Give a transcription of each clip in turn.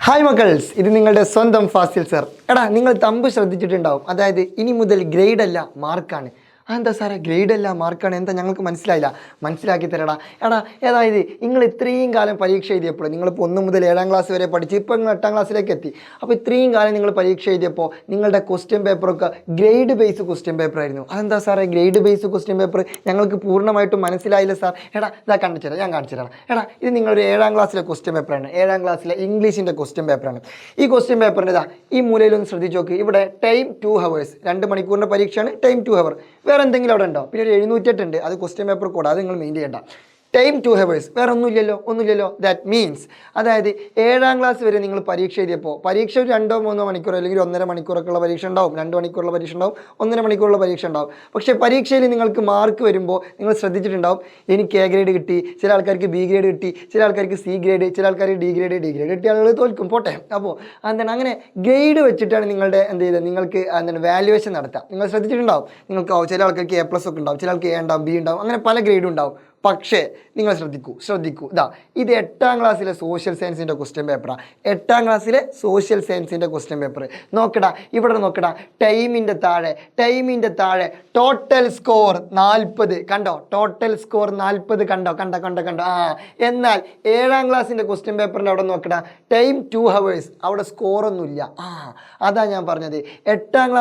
Hi മക്കൾസ്, ഇത് നിങ്ങളുടെ സ്വന്തം ഫാസിൽ സർ. എടാ, നിങ്ങൾ തമ്പ് ശ്രദ്ധിച്ചിട്ടുണ്ടാവും. അതായത് ഇനി മുതൽ ഗ്രേഡ് അല്ല മാർക്കാണ്. എന്താ സാറേ ഗ്രേഡ് അല്ല മാർക്കാണ്? എന്താ ഞങ്ങൾക്ക് മനസ്സിലായില്ല, മനസ്സിലാക്കി തരടാ. എടാ, അതായത് നിങ്ങൾ ഇത്രയും കാലം പരീക്ഷ എഴുതിയപ്പോൾ നിങ്ങളിപ്പോൾ 1 മുതൽ 7ാം ക്ലാസ് വരെ പഠിച്ച് ഇപ്പോൾ നിങ്ങൾ 8ാം ക്ലാസ്സിലേക്ക് എത്തി. അപ്പോൾ ഇത്രയും കാലം നിങ്ങൾ പരീക്ഷ എഴുതിയപ്പോൾ നിങ്ങളുടെ ക്വസ്റ്റ്യൻ പേപ്പറൊക്കെ ഗ്രേഡ് ബേസ് ക്വസ്റ്റ്യൻ പേപ്പർ ആയിരുന്നു. അതെന്താ സാറേ ഗ്രേഡ് ബേസ് ക്വസ്റ്റ്യൻ പേപ്പർ? ഞങ്ങൾക്ക് പൂർണ്ണമായിട്ടും മനസ്സിലായില്ല സാർ. എടാ, ഇതാ കാണിച്ചു തരാം, ഞാൻ കാണിച്ചു തരാം. എടാ, ഇത് നിങ്ങളൊരു 7ാം ക്ലാസ്സിലെ ക്വസ്റ്റ്യൻ പേപ്പറാണ്. 7ാം ക്ലാസ്സിലെ ഇംഗ്ലീഷിൻ്റെ ക്വസ്റ്റ്യൻ പേപ്പറാണ്. ഈ ക്വസ്റ്റ്യൻ പേപ്പറിൻ്റെ ഇതാ ഈ മൂലയിലൊന്ന് ശ്രദ്ധിച്ച് നോക്ക്. ഇവിടെ ടൈം 2 hours, 2 മണിക്കൂറിൻ്റെ പരീക്ഷയാണ്. Time 2 hour. വേറെ എന്തെങ്കിലും അവിടെ ഉണ്ടോ? പിന്നെ ഒരു 708 ഉണ്ട്, അത് ക്വസ്റ്റ്യൻ പേപ്പർ കൂടാ, അത് നിങ്ങൾ മെയിൻ ചെയ്യേണ്ട. ടൈം 2 hours, വേറെ ഒന്നുമില്ലല്ലോ. ദാറ്റ് മീൻസ് അതായത് 7ാം ക്ലാസ് വരെ നിങ്ങൾ പരീക്ഷ എഴുതിയപ്പോൾ പരീക്ഷ ഒരു 2-3 മണിക്കൂർ അല്ലെങ്കിൽ 1.5 മണിക്കൂറൊക്കെ ഉള്ള പരീക്ഷ ഉണ്ടാവും, 2 മണിക്കൂറുള്ള പരീക്ഷ ഉണ്ടാവും, 1.5 മണിക്കൂറുള്ള പരീക്ഷ ഉണ്ടാവും. പക്ഷേ പരീക്ഷയിൽ നിങ്ങൾക്ക് മാർക്ക് വരുമ്പോൾ നിങ്ങൾ ശ്രദ്ധിച്ചിട്ടുണ്ടാവും, എനിക്ക് എ ഗ്രേഡ് കിട്ടി, ചില ആൾക്കാർക്ക് ബി ഗ്രേഡ് കിട്ടി, ചില ആൾക്കാർക്ക് സി ഗ്രേഡ്, ചില ആൾക്കാർക്ക് ഡി ഗ്രേഡ് കിട്ടിയ ആളുകൾ തോൽക്കും, പോട്ടെ. അപ്പോൾ എന്താണ് അങ്ങനെ ഗ്രേഡ് വെച്ചിട്ടാണ് നിങ്ങളുടെ എന്ത് ചെയ്തത്, നിങ്ങൾക്ക് എന്താണ് വാല്യുവേഷൻ നടത്താം. നിങ്ങൾ ശ്രദ്ധിച്ചിട്ടുണ്ടാവും, നിങ്ങൾക്ക് ചില ആൾക്കാർക്ക് A+ ഒക്കെ ഉണ്ടാവും, ചില ആൾക്ക് A ഉണ്ടാവും, B ഉണ്ടാവും, അങ്ങനെ പല ഗ്രേഡും ഉണ്ടാവും. പക്ഷേ നിങ്ങൾ ശ്രദ്ധിക്കൂ ഇതാ ഇത് 8ാം ക്ലാസ്സിലെ സോഷ്യൽ സയൻസിൻ്റെ ക്വസ്റ്റ്യൻ പേപ്പറാണ്. 8ാം ക്ലാസ്സിലെ സോഷ്യൽ സയൻസിൻ്റെ ക്വസ്റ്റ്യൻ പേപ്പർ നോക്കടാ. ഇവിടെ നോക്കടാ, ടൈമിൻ്റെ താഴെ ടോട്ടൽ സ്കോർ 40 കണ്ടോ? ടോട്ടൽ സ്കോർ 40 കണ്ടോ? എന്നാൽ 7ാം ക്ലാസ്സിൻ്റെ ക്വസ്റ്റ്യൻ പേപ്പറിൻ്റെ അവിടെ നോക്കടാ, ടൈം 2 hours, അവിടെ സ്കോറൊന്നുമില്ല. അതാ ഞാൻ പറഞ്ഞത്, 8ാം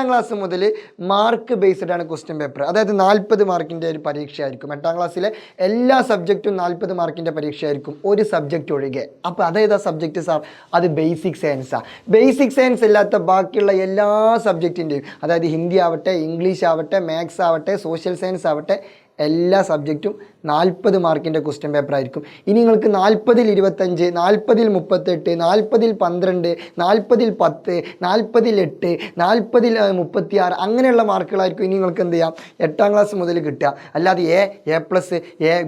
ക്ലാസ് മുതൽ മാർക്ക് ബേസ്ഡ് ആണ് ക്വസ്റ്റ്യൻ പേപ്പർ. അതായത് 40 മാർക്കിൻ്റെ ഒരു പരീക്ഷയായിരിക്കും. 8ാം ക്ലാസ്സിലെ എല്ലാ സബ്ജക്റ്റും 40 മാർക്കിൻ്റെ പരീക്ഷയായിരിക്കും, ഒരു സബ്ജക്റ്റ് ഒഴികെ. അപ്പോൾ അതേതാ സബ്ജക്റ്റ് സാർ? അത് ബേസിക് സയൻസാണ്. ബേസിക് സയൻസ് അല്ലാത്ത ബാക്കിയുള്ള എല്ലാ സബ്ജക്റ്റിൻ്റെയും, അതായത് ഹിന്ദി ആവട്ടെ, ഇംഗ്ലീഷ് ആവട്ടെ, മാത്സ് ആവട്ടെ, സോഷ്യൽ സയൻസ് ആവട്ടെ, എല്ലാ സബ്ജക്റ്റും 40 മാർക്കിൻ്റെ ക്വസ്റ്റ്യൻ പേപ്പർ ആയിരിക്കും. ഇനി നിങ്ങൾക്ക് 40-ൽ 25, 40-ൽ 38, 40-ൽ 12, 40-ൽ 10, 40-ൽ 8, 40-ൽ 36 അങ്ങനെയുള്ള മാർക്കുകളായിരിക്കും ഇനി നിങ്ങൾക്ക് എന്ത് ചെയ്യാം 8ാം ക്ലാസ് മുതൽ കിട്ടുക. അല്ലാതെ A+,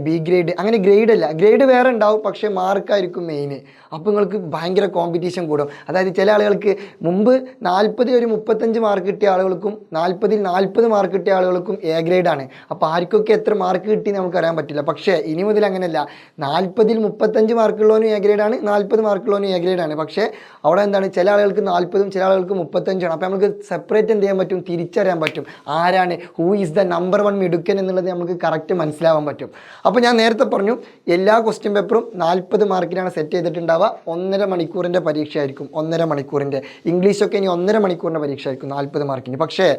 B ഗ്രേഡ് അങ്ങനെ ഗ്രേഡ് അല്ല. ഗ്രേഡ് വേറെ ഉണ്ടാവും, പക്ഷേ മാർക്കായിരിക്കും മെയിൻ. അപ്പോൾ നിങ്ങൾക്ക് ഭയങ്കര കോമ്പറ്റീഷൻ കൂടും. അതായത് ചില ആളുകൾക്ക് മുമ്പ് 40-ൽ ഒരു 35 മാർക്ക് കിട്ടിയ ആളുകൾക്കും 40-ൽ 40 മാർക്ക് കിട്ടിയ ആളുകൾക്കും A ഗ്രേഡാണ്. അപ്പോൾ ആർക്കൊക്കെ എത്ര മാർക്ക് കിട്ടി നമുക്ക് അറിയാൻ പറ്റില്ല. പക്ഷേ ഇനി മുതൽ അങ്ങനെയല്ല, 40-ൽ 35 മാർക്കുള്ളവനും A ഗ്രേഡാണ്, 40 മാർക്കുള്ളവനും A ഗ്രേഡാണ്. പക്ഷേ അവിടെ എന്താണ്, ചില ആളുകൾക്ക് 40-ഉം ചില ആളുകൾക്ക് 35-ആണ്. അപ്പോൾ നമുക്ക് സെപ്പറേറ്റ് എന്ത് ചെയ്യാൻ പറ്റും, തിരിച്ചറിയാൻ പറ്റും ആരാണ്, ഹൂ ഈസ് ദ നമ്പർ 1 മിടുക്കൻ എന്നുള്ളത് നമുക്ക് കറക്റ്റ് മനസ്സിലാവാൻ പറ്റും. അപ്പോൾ ഞാൻ നേരത്തെ പറഞ്ഞു, എല്ലാ ക്വസ്റ്റ്യൻ പേപ്പറും 40 മാർക്കിനാണ് സെറ്റ് ചെയ്തിട്ടുണ്ടാവുക. 1.5 മണിക്കൂറിൻ്റെ പരീക്ഷയായിരിക്കും. 1.5 മണിക്കൂറിൻ്റെ ഇംഗ്ലീഷൊക്കെ ഇനി 1.5 മണിക്കൂറിൻ്റെ പരീക്ഷയായിരിക്കും 40 മാർക്കിന്. പക്ഷേ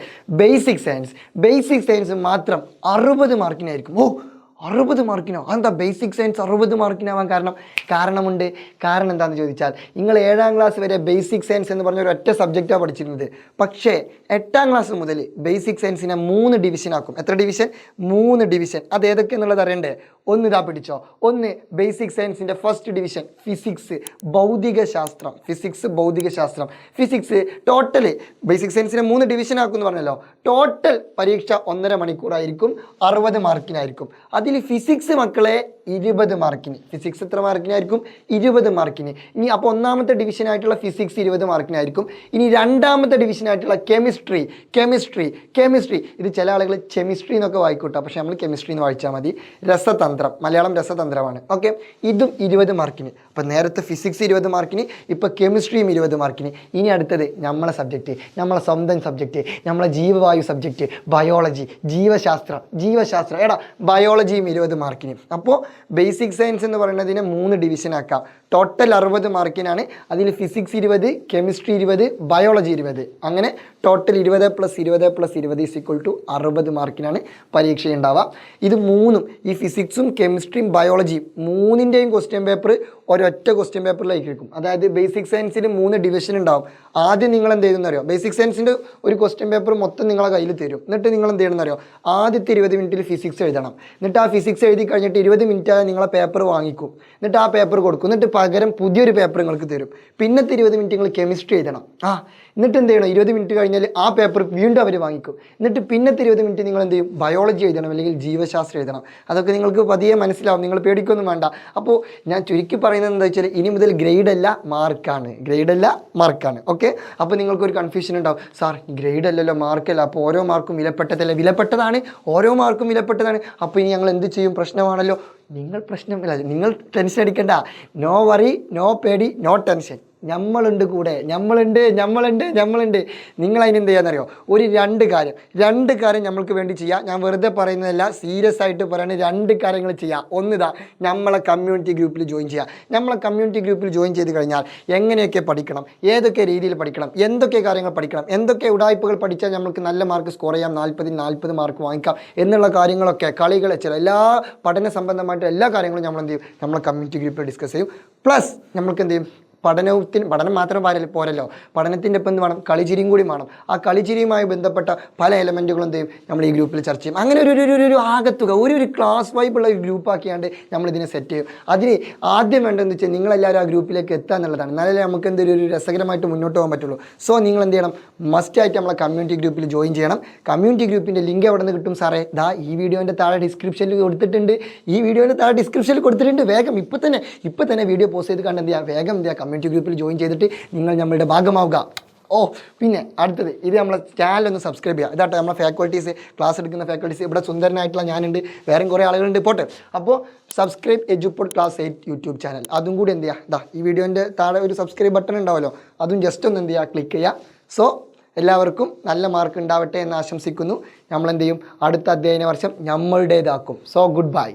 ബേസിക് സയൻസ് മാത്രം 60 മാർക്കിനായിരിക്കും. 60 മാർക്കിനോ? അതെന്താ ബേസിക് സയൻസ് 60 മാർക്കിനാവാൻ കാരണമുണ്ട്. കാരണം എന്താണെന്ന് ചോദിച്ചാൽ, നിങ്ങൾ 7ാം ക്ലാസ് വരെ ബേസിക് സയൻസ് എന്ന് പറഞ്ഞ ഒരു ഒറ്റ സബ്ജക്റ്റാണ് പഠിച്ചിരുന്നത്. പക്ഷേ 8ാം ക്ലാസ് മുതൽ ബേസിക് സയൻസിനെ 3 ഡിവിഷൻ ആക്കും. എത്ര ഡിവിഷൻ? 3 ഡിവിഷൻ. അത് ഏതൊക്കെ എന്നുള്ളത് അറിയണ്ടേ? ഒന്ന് ഇതാ പിടിച്ചോ. ഒന്ന് ബേസിക് സയൻസിൻ്റെ ഫസ്റ്റ് ഡിവിഷൻ ഫിസിക്സ്, ഭൗതിക ശാസ്ത്രം. ഫിസിക്സ് ടോട്ടൽ ബേസിക് സയൻസിനെ 3 ഡിവിഷൻ ആക്കും എന്ന് പറഞ്ഞല്ലോ. ടോട്ടൽ പരീക്ഷ 1.5 മണിക്കൂറായിരിക്കും, 60 മാർക്കിനായിരിക്കും. അതിൽ ഫിസിക്സ് മക്കളെ 20 മാർക്കിന്. ഫിസിക്സ് എത്ര മാർക്കിനായിരിക്കും? 20 മാർക്കിന്. ഇനി അപ്പോൾ ഒന്നാമത്തെ ഡിവിഷനായിട്ടുള്ള ഫിസിക്സ് 20 മാർക്കിനായിരിക്കും. ഇനി രണ്ടാമത്തെ ഡിവിഷനായിട്ടുള്ള കെമിസ്ട്രി. ഇത് ചില ആളുകൾ കെമിസ്ട്രി എന്നൊക്കെ വായിക്കൂട്ടോ, പക്ഷേ നമ്മൾ കെമിസ്ട്രി എന്ന് വായിച്ചാൽ മതി. രസതന്ത്രം, മലയാളം രസതന്ത്രമാണ്. ഓക്കെ, ഇതും 20 മാർക്കിന്. അപ്പോൾ നേരത്തെ ഫിസിക്സ് 20 മാർക്കിന്, ഇപ്പോൾ കെമിസ്ട്രിയും 20 മാർക്കിന്. ഇനി അടുത്തത് നമ്മളെ സബ്ജക്റ്റ്, നമ്മളെ സ്വന്തം സബ്ജക്റ്റ്, നമ്മളെ ജീവവായു സബ്ജക്റ്റ്, ബയോളജി, ജീവശാസ്ത്രം. ബയോളജിയും 20 മാർക്കിന്. അപ്പോൾ ബേസിക് സയൻസ് എന്ന് പറയുന്നതിനെ 3 ഡിവിഷൻ ആക്കാം. ടോട്ടൽ 60 മാർക്കിനാണ്. അതിൽ ഫിസിക്സ് 20, കെമിസ്ട്രി 20, ബയോളജി 20, അങ്ങനെ ടോട്ടൽ 20 + 20 + 20 = 60 മാർക്കിനാണ് പരീക്ഷ ഉണ്ടാവുക. ഇത് 3ഉം, ഈ ഫിസിക്സും കെമിസ്ട്രിയും ബയോളജിയും 3ൻ്റെയും ക്വസ്റ്റ്യൻ പേപ്പർ ഒരൊറ്റ ക്വസ്റ്റ്യൻ പേപ്പറിലേക്ക് വെക്കും. അതായത് ബേസിക് സയൻസിന് 3 ഡിവിഷൻ ഉണ്ടാവും. ആദ്യം നിങ്ങൾ എന്ത് ചെയ്യുമെന്ന് അറിയോ? ബേസിക് സയൻസിൻ്റെ ഒരു ക്വസ്റ്റ്യൻ പേപ്പർ മൊത്തം നിങ്ങളെ കയ്യിൽ തരും. എന്നിട്ട് നിങ്ങൾ എന്ത് ചെയ്യണമെന്ന് അറിയോ? ആദ്യത്തെ 20 മിനിറ്റിൽ ഫിസിക്സ് എഴുതണം. എന്നിട്ട് ആ ഫിസിക്സ് എഴുതി കഴിഞ്ഞിട്ട് 20 മിനിറ്റ് നിങ്ങളെ പേപ്പർ വാങ്ങിക്കും. എന്നിട്ട് ആ പേപ്പർ കൊടുക്കും. എന്നിട്ട് പകരം പുതിയൊരു പേപ്പർ നിങ്ങൾക്ക് തരും. പിന്നത്തെ 20 മിനിറ്റ് നിങ്ങൾ കെമിസ്ട്രി എഴുതണം. എന്നിട്ട് എന്ത് ചെയ്യണം? 20 മിനിറ്റ് കഴിഞ്ഞാൽ ആ പേപ്പർ വീണ്ടും അവർ വാങ്ങിക്കും. എന്നിട്ട് പിന്നത്തെ 20 മിനിറ്റ് നിങ്ങൾ എന്ത് ചെയ്യും? ബയോളജി എഴുതണം, അല്ലെങ്കിൽ ജീവശാസ്ത്രം എഴുതണം. അതൊക്കെ നിങ്ങൾക്ക് പതിയെ മനസ്സിലാവും, നിങ്ങൾ പേടിക്കൊന്നും വേണ്ട. അപ്പോൾ ഞാൻ ചുരുക്കി പറയുന്നത് എന്താ വെച്ചാൽ, ഇനി മുതൽ ഗ്രേഡ് അല്ല മാർക്കാണ്. ഓക്കെ, അപ്പോൾ നിങ്ങൾക്കൊരു കൺഫ്യൂഷൻ ഉണ്ടാവും, സാർ ഗ്രേഡ് അല്ലല്ലോ മാർക്കല്ല, അപ്പോൾ ഓരോ മാർക്കും വിലപ്പെട്ടതല്ല. ഓരോ മാർക്കും വിലപ്പെട്ടതാണ്. അപ്പോൾ ഇനി ഞങ്ങൾ എന്ത് ചെയ്യും? പ്രശ്നമാണല്ലോ. നിങ്ങൾ പ്രശ്നമില്ല, നിങ്ങൾ ടെൻഷൻ അടിക്കണ്ട. നോ വറി, നോ പേടി, നോ ടെൻഷൻ. നമ്മളുണ്ട് കൂടെ, നമ്മളുണ്ട്. നിങ്ങൾ അതിനെന്ത് ചെയ്യാന്നറിയോ? ഒരു രണ്ട് കാര്യം നമ്മൾക്ക് വേണ്ടി ചെയ്യാം. ഞാൻ വെറുതെ പറയുന്നതല്ല, സീരിയസ് ആയിട്ട് പറയുന്നത്. രണ്ട് കാര്യങ്ങൾ ചെയ്യാം. ഒന്നിതാ, നമ്മളെ കമ്മ്യൂണിറ്റി ഗ്രൂപ്പിൽ ജോയിൻ ചെയ്യുക. നമ്മളെ കമ്മ്യൂണിറ്റി ഗ്രൂപ്പിൽ ജോയിൻ ചെയ്ത് കഴിഞ്ഞാൽ എങ്ങനെയൊക്കെ പഠിക്കണം, ഏതൊക്കെ രീതിയിൽ പഠിക്കണം, എന്തൊക്കെ കാര്യങ്ങൾ പഠിക്കണം, എന്തൊക്കെ ഉടായ്പകൾ പഠിച്ചാൽ നമുക്ക് നല്ല മാർക്ക് സ്കോർ ചെയ്യാം, 40 മാർക്ക് വാങ്ങിക്കാം എന്നുള്ള കാര്യങ്ങളൊക്കെ, കളികൾ, ചില എല്ലാ പഠന സംബന്ധമായിട്ട് എല്ലാ കാര്യങ്ങളും നമ്മൾ എന്ത് ചെയ്യും, നമ്മളെ കമ്മ്യൂണിറ്റി ഗ്രൂപ്പിൽ ഡിസ്കസ് ചെയ്യും. പ്ലസ് നമ്മൾക്ക് എന്ത് ചെയ്യും, പഠനം മാത്രം പോരല്ലോ, പഠനത്തിൻ്റെ ഒപ്പം എന്ത് വേണം, കളിച്ചിരിയും കൂടി വേണം. ആ കളിച്ചിരിയുമായി ബന്ധപ്പെട്ട പല എലമെൻറ്റുകളും എന്ത് ചെയ്യും, നമ്മൾ ഈ ഗ്രൂപ്പിൽ ചർച്ച ചെയ്യും. അങ്ങനെ ഒരു ആകത്തുക ഒരു ക്ലാസ് വൈബുള്ള ഒരു ഗ്രൂപ്പാക്കിയാണ്ട് നമ്മളിതിനെ സെറ്റ് ചെയ്യും. അതിന് ആദ്യം വേണ്ടതെന്ന് വെച്ചാൽ നിങ്ങളെല്ലാവരും ആ ഗ്രൂപ്പിലേക്ക് എത്തുക എന്നുള്ളതാണ്. എന്നാലേ നമുക്ക് എന്തൊരു രസകരമായിട്ട് മുന്നോട്ട് പോകാൻ പറ്റുള്ളൂ. സോ നിങ്ങൾ എന്ത് ചെയ്യണം, മസ്റ്റായിട്ട് നമ്മളെ കമ്മ്യൂണിറ്റി ഗ്രൂപ്പിൽ ജോയിൻ ചെയ്യണം. കമ്മ്യൂണിറ്റി ഗ്രൂപ്പിൻ്റെ ലിങ്ക് എവിടെ നിന്ന് കിട്ടും സാറേ? ഈ വീഡിയോൻ്റെ താഴെ ഡിസ്ക്രിപ്ഷനിൽ കൊടുത്തിട്ടുണ്ട്. വേഗം ഇപ്പം തന്നെ വീഡിയോ പോസ്റ്റ് ചെയ്ത് കണ്ട് എന്ത് ചെയ്യുക, വേഗം എന്ത് ചെയ്യുക, കമ്മ്യൂണിറ്റി ഗ്രൂപ്പിൽ ജോയിൻ ചെയ്തിട്ട് നിങ്ങൾ നമ്മളുടെ ഭാഗമാവുക. പിന്നെ അടുത്തത്, ഇത് നമ്മളെ ചാനലൊന്ന് സബ്സ്ക്രൈബ് ചെയ്യുക. ഇതാട്ടെ നമ്മളെ ഫാക്കൽറ്റീസ്, ക്ലാസ് എടുക്കുന്ന ഫാക്കൽറ്റീസ്, ഇവിടെ സുന്ദരനായിട്ടുള്ള ഞാനുണ്ട്, വേറെയും കുറേ ആളുകളുണ്ട്. പോട്ടെ, അപ്പോൾ സബ്സ്ക്രൈബ് എജുപോഡ് ക്ലാസ് 8 യൂട്യൂബ് ചാനൽ. അതും കൂടി എന്ത് ചെയ്യുക, ഈ വീഡിയോൻ്റെ താഴെ ഒരു സബ്സ്ക്രൈബ് ബട്ടൺ ഉണ്ടാവുമല്ലോ, അതും ജസ്റ്റ് ഒന്ന് എന്ത് ചെയ്യുക, ക്ലിക്ക് ചെയ്യുക. സോ എല്ലാവർക്കും നല്ല മാർക്ക് ഉണ്ടാവട്ടെ എന്ന് ആശംസിക്കുന്നു. നമ്മളെന്ത് ചെയ്യും, അടുത്ത അധ്യയന വർഷം നമ്മളുടേതാക്കും. So good bye.